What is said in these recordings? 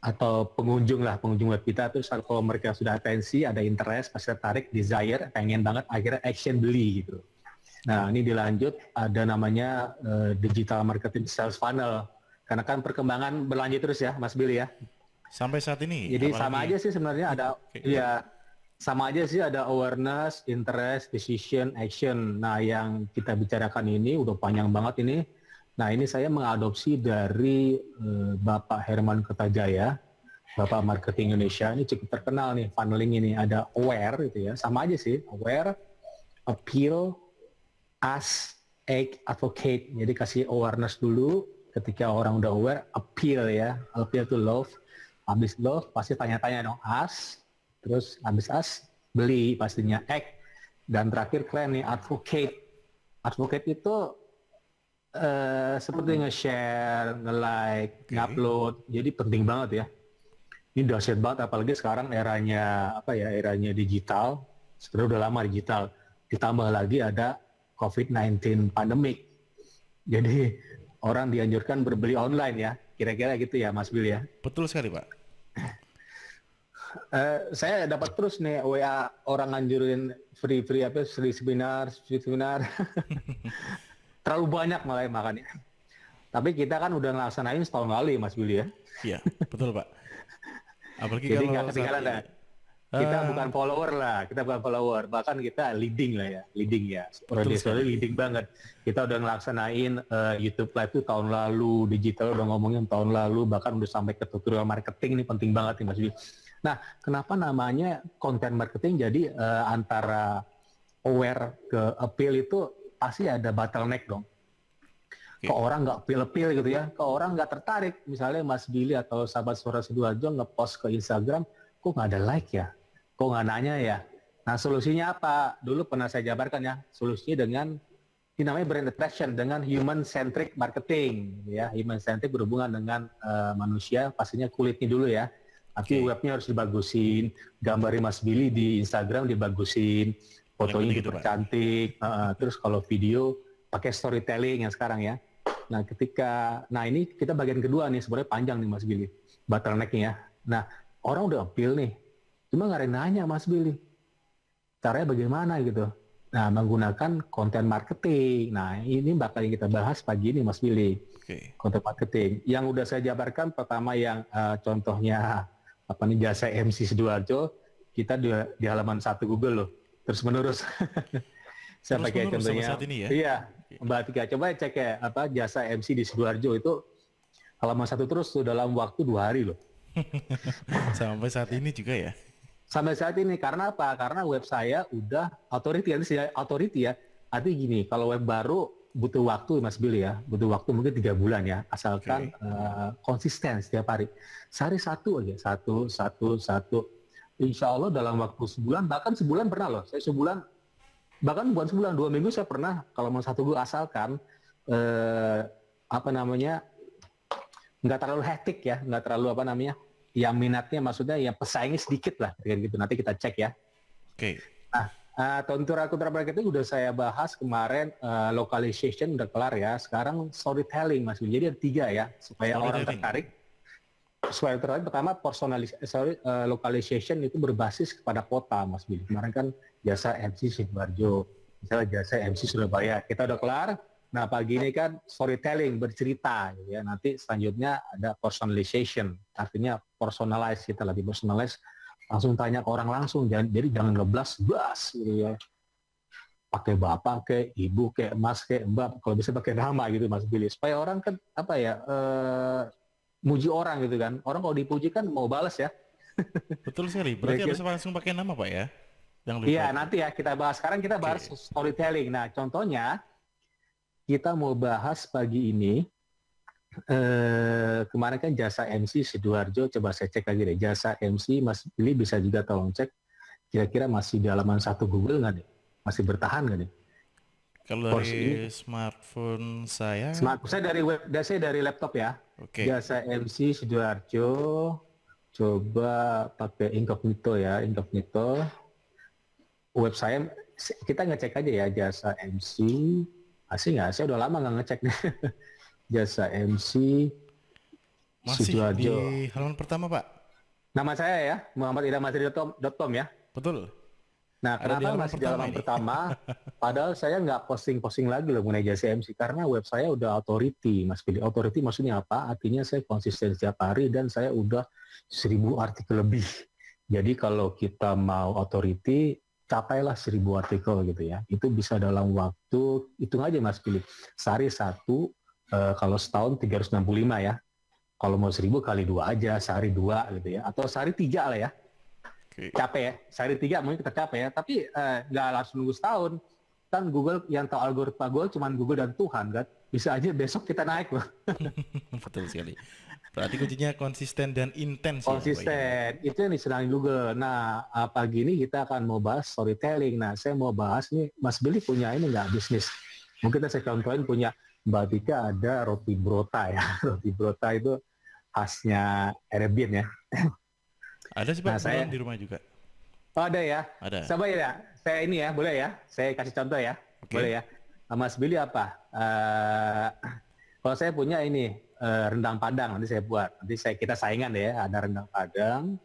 atau pengunjung lah, pengunjung web kita, terus kalau mereka sudah atensi, ada interest, pasti tertarik, desire, pengen banget, akhirnya action beli gitu. Nah, ini dilanjut ada namanya digital marketing sales funnel. Karena kan perkembangan berlanjut terus ya, Mas Billy ya. Sampai saat ini, Jadi sama apalagi aja sih sebenarnya ada oke, ya sama aja sih ada awareness, interest, decision, action. Nah, yang kita bicarakan ini udah panjang banget ini. Nah, ini saya mengadopsi dari Bapak Herman Kertajaya, Bapak Marketing Indonesia. Ini cukup terkenal nih, funneling ini ada aware gitu ya. Sama aja sih, aware, appeal, ask, act, advocate. Jadi kasih awareness dulu, ketika orang udah aware, appeal ya. Appeal to love. Habis love pasti tanya-tanya dong, ask. Terus habis ask, beli pastinya, act. Dan terakhir keren nih, advocate. Advocate itu seperti nge-share, nge-like, nge-upload. Jadi penting banget ya. Ini dahsyat banget, apalagi sekarang eranya eranya digital. Sebenarnya udah lama digital. Ditambah lagi ada COVID-19 pandemic. Jadi orang dianjurkan berbeli online ya. Kira-kira gitu ya, Mas Bill ya. betul sekali Pak. Saya dapat terus nih WA orang anjurin free seminar. Terlalu banyak malah makanya. Tapi kita kan udah ngelaksanain setahun lalu ya, Mas Billy ya. Iya, betul Pak. Apalagi Jadi kalau nggak saat ketinggalan ini. dah. Kita bukan follower lah, kita bukan follower, bahkan kita leading lah ya, leading ya. Betul Profesional sekali. leading banget. Kita udah ngelaksanain YouTube Live itu tahun lalu, digital udah ngomongin tahun lalu, bahkan udah sampai ke tutorial marketing, ini penting banget nih Mas Billy. Nah, kenapa namanya content marketing? Jadi antara aware ke appeal itu pasti ada bottleneck dong. Ke orang nggak appeal gitu ya, ke orang nggak tertarik. Misalnya Mas Billy atau sahabat Suara Sidoarjo nge-post ke Instagram, kok nggak ada like ya? Kok nggak nanya ya? Nah, solusinya apa? Dulu pernah saya jabarkan ya, solusinya dengan ini namanya brand attraction, dengan human centric marketing ya. Human centric berhubungan dengan manusia, pastinya kulitnya dulu ya. Tapi webnya harus dibagusin, gambarnya Mas Billy di Instagram dibagusin, fotonya Gitu Pak. dipercantik, terus kalau video pakai storytelling yang sekarang ya. Nah, ini kita bagian kedua nih, sebenarnya panjang nih Mas Billy, bottleneck-nya ya. Nah, orang udah appeal nih, cuma nggak ada yang nanya Mas Billy, caranya bagaimana gitu. Nah, menggunakan content marketing. Nah, ini bakal yang kita bahas pagi ini Mas Billy. Content marketing. Yang udah saya jabarkan pertama yang contohnya jasa MC Sidoarjo, kita di halaman 1 Google loh, terus menerus. Saya Terus pakai menerus contohnya. sampai saat ini ya? Iya, Mbak Tika, coba cek ya jasa MC di Sidoarjo itu halaman 1 terus tuh dalam waktu 2 hari loh. Sampai saat ini juga ya? Sampai saat ini, karena apa? Karena web saya udah authority ya. Artinya gini, kalau web baru butuh waktu Mas Billy ya, butuh waktu mungkin 3 bulan ya, asalkan konsisten setiap hari. Sehari satu aja, satu. Insya Allah dalam waktu sebulan, bahkan sebulan pernah loh, saya sebulan, bahkan bukan sebulan, 2 minggu saya pernah, kalau mau 1 gue asalkan, nggak terlalu hektik ya, nggak terlalu yang minatnya maksudnya yang pesaingnya sedikit lah, kayak gitu. Nanti kita cek ya. Nah, contour marketing udah saya bahas kemarin, localization udah kelar ya. Sekarang storytelling Mas. Jadi ada 3 ya, supaya orang tertarik. Supaya tertarik, pertama localization itu berbasis kepada kota Mas Billy. Kemarin kan jasa MC Sidoarjo, misalnya jasa MC Surabaya, kita udah kelar. Nah, pagi ini kan storytelling, bercerita ya. Nanti selanjutnya ada personalization, artinya personalize, kita lebih personalize, langsung tanya ke orang langsung, jadi jangan ngeblas gitu ya. Pakai bapak, kayak ibu, kayak mas, kayak mbak, kalau bisa pakai nama gitu Mas Billy. Supaya orang kan muji orang gitu kan. Orang kalau dipuji kan mau balas ya. Betul sekali, berarti harus langsung pakai nama Pak ya? Iya, nanti ya kita bahas. Sekarang kita bahas storytelling. Nah, contohnya kita mau bahas pagi ini, kemarin kan jasa MC Sidoarjo, coba saya cek lagi deh, jasa MC Mas Billy bisa juga tolong cek, kira-kira masih di halaman 1 Google nggak nih? Masih bertahan nggak nih? Kalau dari smartphone saya dari laptop ya. Jasa MC Sidoarjo, coba pakai incognito ya, incognito. Web saya, kita ngecek aja ya, jasa MC. Asli nggak? Saya udah lama nggak ngecek nih. Jasa MC. Masih di Sidoarjo. halaman pertama, Pak. Nama saya ya, muhammadidhammasri.com ya. Betul. Nah, Ada di kenapa halaman masih di pertama halaman ini. pertama? Padahal saya nggak posting-posting lagi loh mengenai jasa MC karena web saya udah authority, Mas Billy. Authority maksudnya apa? Artinya saya konsisten setiap hari dan saya udah 1.000 artikel lebih. Jadi kalau kita mau authority, capailah 1.000 artikel gitu ya. Itu bisa dalam waktu, hitung aja Mas Billy. Sehari satu, kalau setahun 365 ya. Kalau mau 1.000 kali dua aja, sehari dua gitu ya. Atau sehari tiga lah ya. Oke. Capek ya, sehari tiga mungkin kita capek ya, tapi nggak langsung nunggu setahun. Kan Google yang tahu algoritma Google cuman Google dan Tuhan kan. Bisa aja besok kita naik loh. Betul sekali. Berarti kuncinya konsisten dan intens ya, Pak ya. Konsisten, itu yang disenangi Google. Nah, pagi ini kita akan mau bahas storytelling. Nah, saya mau bahas nih, Mas Billy punya ini nggak bisnis? Mungkin saya contohin punya Mbak Tika ada roti brota ya. Roti brota itu khasnya Arabian ya. Ada sih, Nah, Pak, kebetulan saya di rumah juga. Oh, ada ya. Ada. Coba ya, saya ini ya, boleh ya? Saya kasih contoh ya, Oke. boleh ya. Mas Billy apa? Kalau saya punya ini rendang Padang, nanti saya buat. Nanti kita saingan deh ya. Ada rendang Padang,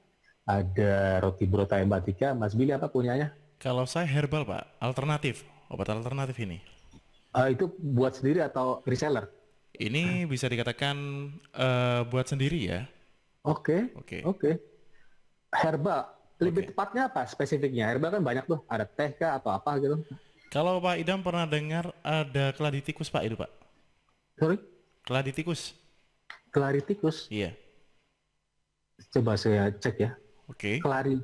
ada roti brota Mbak Tika. Mas Billy apa punyanya? Kalau saya herbal, Pak, alternatif. Obat alternatif ini. Itu buat sendiri atau reseller? Ini bisa dikatakan buat sendiri ya. Oke, Oke. oke. Herbal, lebih Oke. tepatnya apa spesifiknya? Herbal kan banyak tuh, ada teh kah atau apa gitu. Kalau Pak Idam pernah dengar ada keladi tikus, Pak, itu, Pak? Sorry, Keladi tikus. Claritikus. Iya. Coba saya cek ya. Oke. Clari,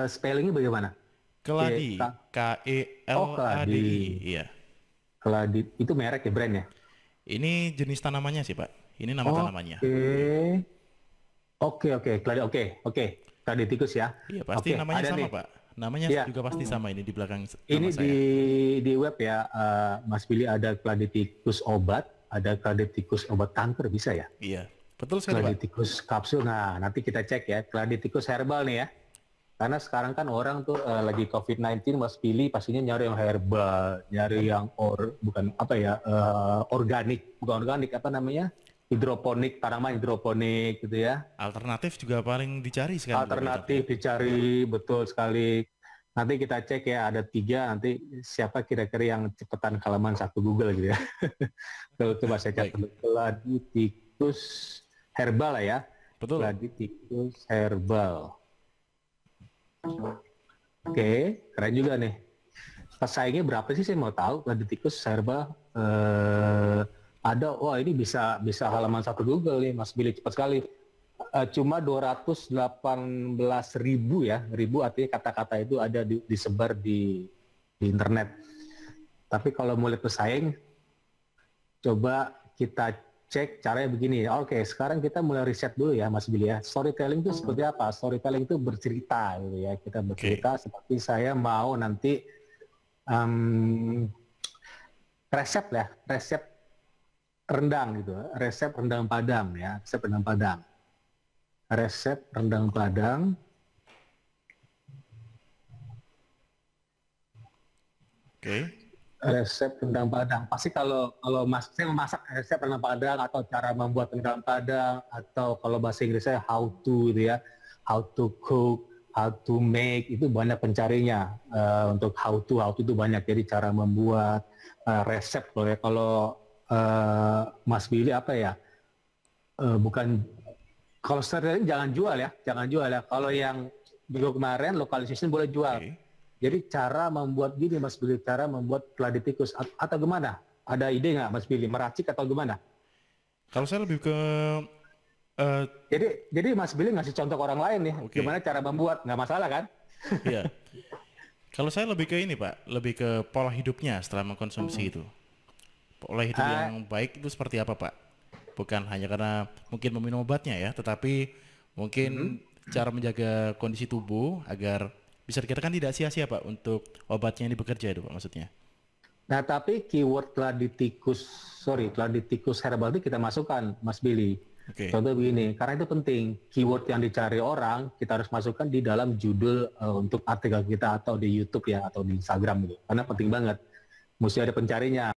spellingnya bagaimana? Keladi. K- Oh, Keladi. keladi. Iya. Keladi, itu merek ya, brand ya? Ini jenis tanamannya sih, Pak. Ini nama tanamannya. Oke, keladi, oke. Keladi tikus ya. Iya, pasti Oke, namanya ada sama, nih. Pak. Namanya Ya, juga pasti sama ini di belakang ini nama saya. di web ya, Mas Billy ada keladi tikus obat, ada keladi tikus obat kanker bisa ya? Iya. Betul sekali, Keladi Pak. tikus kapsul. Nah, nanti kita cek ya, keladi tikus herbal nih ya. Karena sekarang kan orang tuh lagi COVID-19, Mas Billy pastinya nyari yang herbal, nyari yang bukan apa ya, organik, bukan organik, apa namanya? Hidroponik, tanaman hidroponik gitu ya. Alternatif juga paling dicari sekarang, Pak Idam, ya. Alternatif dicari, betul sekali. Nanti kita cek ya, ada 3, nanti siapa kira-kira yang cepetan halaman 1 Google gitu ya. Kalau coba saya Baik. catat, keladi tikus herbal lah ya. Betul. Keladi tikus herbal. Oke, keren juga nih. Pesaingnya berapa sih, saya mau tahu. Keladi tikus herbal. Ada, wah ini bisa halaman 1 Google nih, Mas Billy, cepat sekali. Cuma 218.000 ya, ribu artinya kata-kata itu ada disebar di internet. Tapi kalau mulai pesaing, coba kita cek caranya begini. Oke, sekarang kita mulai riset dulu ya, Mas Billy ya. Storytelling itu seperti apa? Storytelling itu bercerita gitu ya. Kita bercerita seperti saya mau nanti resep ya, resep rendang gitu, resep rendang Padang ya, resep rendang Padang. Resep rendang Padang. Oke. Resep rendang Padang. Pasti kalau saya memasak resep rendang Padang atau cara membuat rendang Padang atau kalau bahasa Inggris saya how to gitu ya, how to cook, how to make, itu banyak pencarinya. Untuk how to itu banyak, jadi cara membuat resep loh ya. Kalau Mas Billy apa ya? Bukan, kalau storytelling jangan jual ya. Kalau yang minggu kemarin localization boleh jual. Oke. Jadi cara membuat gini Mas Billy, cara membuat keladi tikus atau gimana? Ada ide nggak Mas Billy, meracik atau gimana? Kalau saya lebih ke Jadi Mas Billy ngasih contoh ke orang lain nih, Oke. gimana cara membuat, nggak masalah kan? iya. Kalau saya lebih ke ini, Pak, lebih ke pola hidupnya setelah mengkonsumsi itu. Pola hidup yang baik itu seperti apa, Pak? Bukan hanya karena mungkin meminum obatnya ya, tetapi mungkin cara menjaga kondisi tubuh agar bisa dikatakan tidak sia-sia, Pak, untuk obatnya ini bekerja itu, Pak, maksudnya. Nah tapi keyword keladi tikus herbal itu kita masukkan Mas Billy. Oke. Contoh begini, karena itu penting, keyword yang dicari orang kita harus masukkan di dalam judul untuk artikel kita atau di YouTube ya atau di Instagram gitu. Karena penting banget, mesti ada pencarinya.